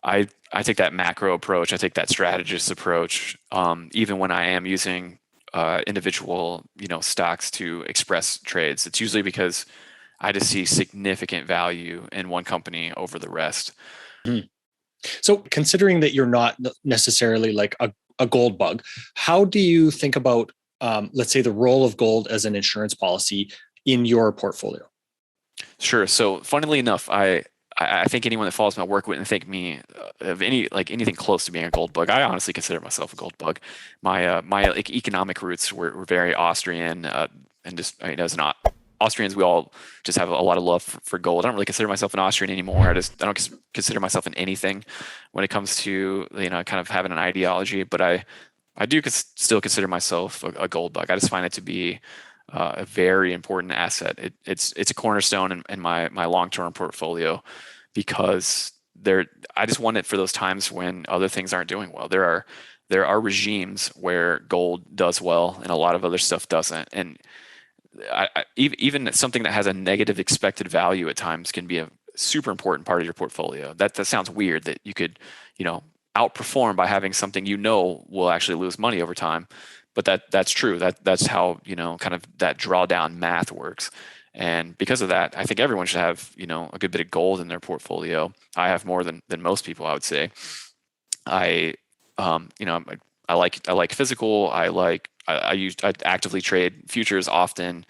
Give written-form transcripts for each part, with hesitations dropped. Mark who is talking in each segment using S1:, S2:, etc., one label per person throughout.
S1: I take that macro approach. I take that strategist approach. Even when I am using individual, stocks to express trades, it's usually because I just see significant value in one company over the rest.
S2: Mhm. So considering that you're not necessarily like a gold bug, how do you think about, let's say, the role of gold as an insurance policy in your portfolio?
S1: Sure. So, funnily enough, I think anyone that follows my work wouldn't think me of anything close to being a gold bug. I honestly consider myself a gold bug. My like economic roots were very Austrian, and just as an Austrians, we all just have a lot of love for gold. I don't really consider myself an Austrian anymore. I don't consider myself in anything when it comes to kind of having an ideology. But I do still consider myself a gold bug. I just find it to be a very important asset. It's a cornerstone in my long-term portfolio because I just want it for those times when other things aren't doing well. There are regimes where gold does well and a lot of other stuff doesn't. And even something that has a negative expected value at times can be a super important part of your portfolio. That sounds weird that you could, outperform by having something will actually lose money over time, but that's true. That's how kind of that drawdown math works. And because of that, I think everyone should have a good bit of gold in their portfolio. I have more than most people, I would say. I I like physical. I actively trade futures often,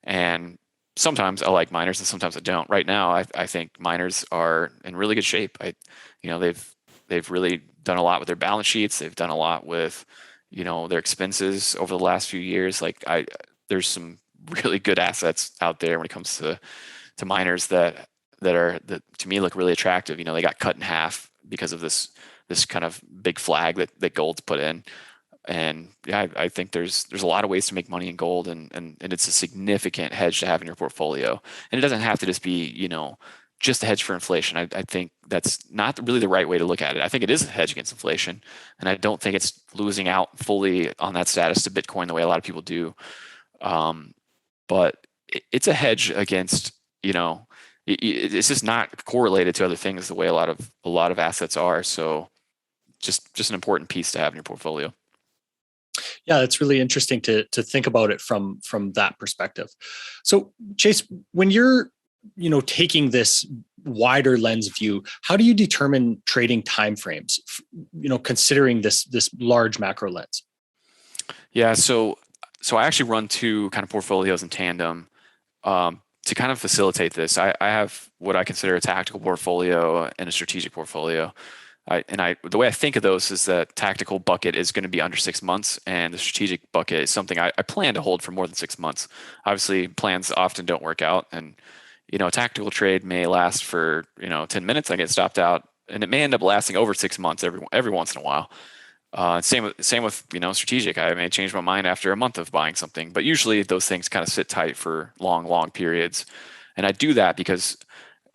S1: and sometimes I like miners and sometimes I don't. Right now, I think miners are in really good shape. They've really done a lot with their balance sheets. They've done a lot with their expenses over the last few years. There's some really good assets out there when it comes to miners that to me look really attractive. They got cut in half because of this kind of big flag that gold's put in. And yeah, I think there's a lot of ways to make money in gold, and it's a significant hedge to have in your portfolio. And it doesn't have to just be just a hedge for inflation. I think that's not really the right way to look at it. I think it is a hedge against inflation, and I don't think it's losing out fully on that status to Bitcoin the way a lot of people do. But it's a hedge against it's just not correlated to other things the way a lot of assets are. So just an important piece to have in your portfolio.
S2: Yeah, it's really interesting to think about it from that perspective. So, Chase, when you're taking this wider lens view, how do you determine trading timeframes? Considering this large macro lens.
S1: Yeah, so I actually run two kind of portfolios in tandem to kind of facilitate this. I have what I consider a tactical portfolio and a strategic portfolio. The way I think of those is that tactical bucket is going to be under 6 months, and the strategic bucket is something I plan to hold for more than 6 months. Obviously, plans often don't work out, and a tactical trade may last for 10 minutes. I get stopped out, and it may end up lasting over 6 months every once in a while. Same with strategic. I may change my mind after a month of buying something, but usually those things kind of sit tight for long periods. And I do that because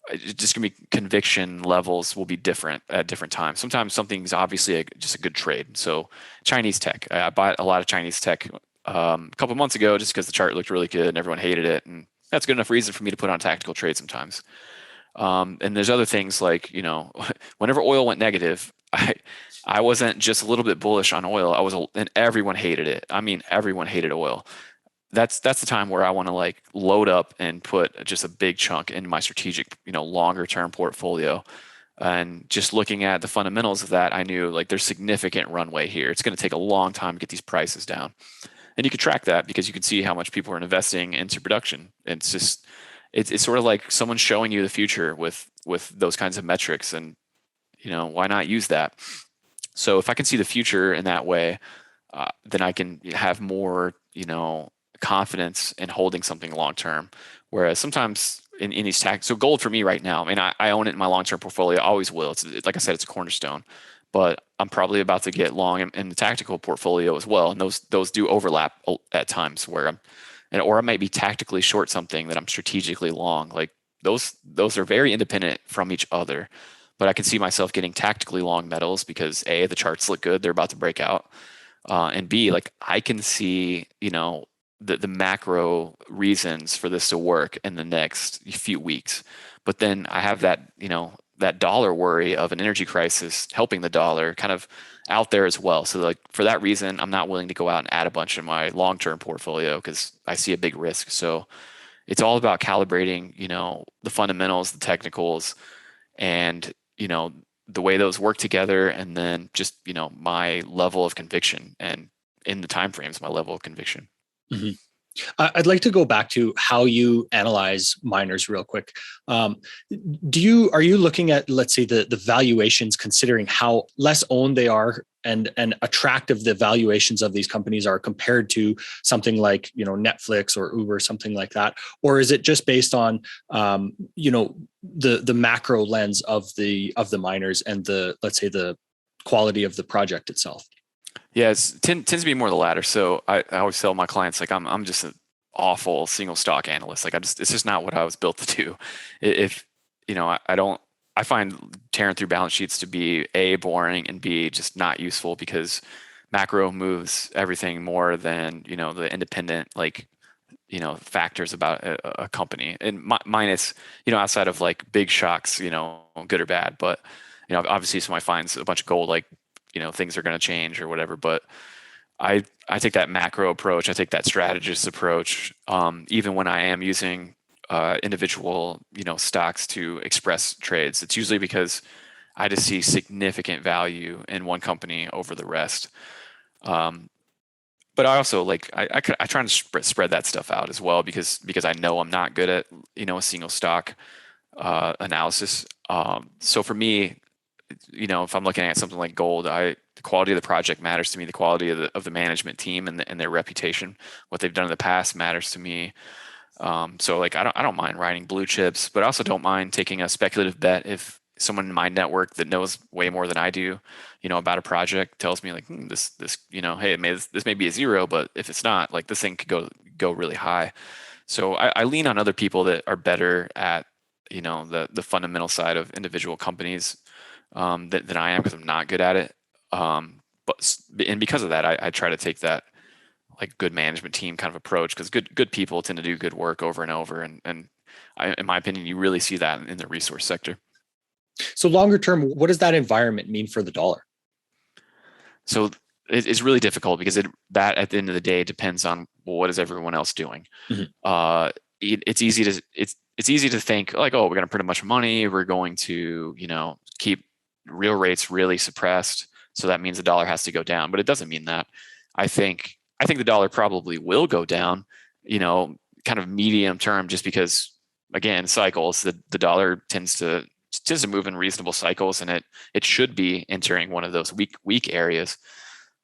S1: it's just gonna be conviction levels will be different at different times. Sometimes something's obviously just a good trade. So Chinese tech, I bought a lot of Chinese tech a couple months ago just because the chart looked really good and everyone hated it, and that's good enough reason for me to put on a tactical trade sometimes. And there's other things like whenever oil went negative, I wasn't just a little bit bullish on oil. And everyone hated it. I mean, everyone hated oil. That's the time where I want to load up and put just a big chunk in my strategic, longer term portfolio. And just looking at the fundamentals of that, I knew there's significant runway here. It's going to take a long time to get these prices down. And you can track that because you can see how much people are investing into production. It's sort of like someone showing you the future with those kinds of metrics, and why not use that? So if I can see the future in that way, then I can have more confidence in holding something long term. Whereas sometimes in these tax, so gold for me right now, I mean, I own it in my long term portfolio. I always will. It's like I said, it's a cornerstone. But I'm probably about to get long in the tactical portfolio as well, and those do overlap at times where or I might be tactically short something that I'm strategically long. Those are very independent from each other. But I can see myself getting tactically long metals because A, the charts look good, they're about to break out, and B, I can see the macro reasons for this to work in the next few weeks. But then I have that that dollar worry of an energy crisis helping the dollar kind of out there as well. So like for that reason, I'm not willing to go out and add a bunch in my long-term portfolio because I see a big risk. So it's all about calibrating, the fundamentals, the technicals, and, the way those work together, and then just, my level of conviction, and in the time frames, my level of conviction.
S2: Mhm. I'd like to go back to how you analyze miners real quick. Um, are you looking at, let's say, the valuations, considering how less owned they are and attractive the valuations of these companies are compared to something like, Netflix or Uber, something like that? Or is it just based on, the macro lens of the miners and let's say the quality of the project itself?
S1: Yeah, tends to be more the latter. So I always tell my clients, like, I'm just an awful single stock analyst. Like, it's just not what I was built to do. If I don't, I find tearing through balance sheets to be A, boring, and B, just not useful, because macro moves everything more than the independent, like, factors about a company, and minus outside of like big shocks, good or bad. But obviously, somebody finds a bunch of gold, like, things are going to change or whatever. But I take that macro approach. I take that strategist approach. Even when I am using individual stocks to express trades, it's usually because I just see significant value in one company over the rest. But I also, like, I try to spread that stuff out as well, because I know I'm not good at a single stock analysis. So for me, if I'm looking at something like gold, the quality of the project matters to me. The quality of the management team and their reputation, what they've done in the past, matters to me. So like I don't mind writing blue chips, but I also don't mind taking a speculative bet if someone in my network that knows way more than I do, about a project, tells me like, this hey, this may be a zero, but if it's not, like, this thing could go really high. So I lean on other people that are better at the fundamental side of individual companies than I am, because I'm not good at it. But because of that, I try to take that, like, good management team kind of approach, because good people tend to do good work over and over, and in my opinion, you really see that in the resource sector.
S2: So longer term, what does that environment mean for the dollar?
S1: So it's really difficult, because that at the end of the day depends on, well, what is everyone else doing.
S2: Mhm.
S1: It's easy to think like, oh, we're going to print a bunch of money, we're going to keep real rates really suppressed, so that means the dollar has to go down. But it doesn't mean that. I think the dollar probably will go down, kind of medium term, just because, again, cycles. The dollar tends to move in reasonable cycles, and it should be entering one of those weak areas.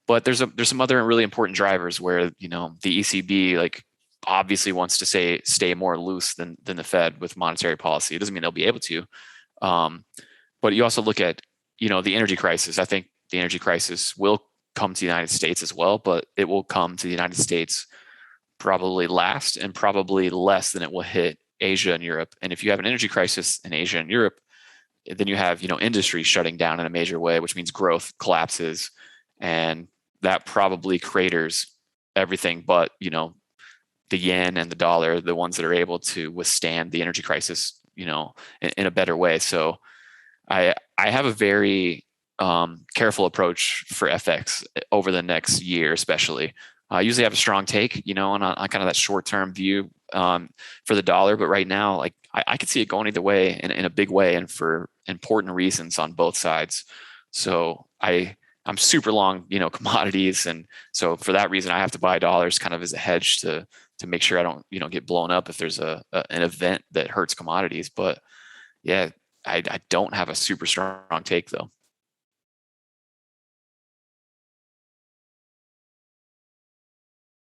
S1: But there's some other really important drivers where the ECB, like, obviously wants to stay more loose than the Fed with monetary policy. It doesn't mean they'll be able to. But you also look at the energy crisis. I think the energy crisis will come to the United States as well, but it will come to the United States probably last, and probably less than it will hit Asia and Europe. And if you have an energy crisis in Asia and Europe, then you have industry shutting down in a major way, which means growth collapses, and that probably craters everything but the yen and the dollar, the ones that are able to withstand the energy crisis in a better way. So I have a very careful approach for FX over the next year, especially. I usually have a strong take, on kind of that short-term view for the dollar. But right now, like, I could see it going either way, in a big way, and for important reasons on both sides. So I'm super long, commodities, and so for that reason, I have to buy dollars kind of as a hedge to make sure I don't, get blown up if there's an event that hurts commodities. But yeah, I don't have a super strong take though.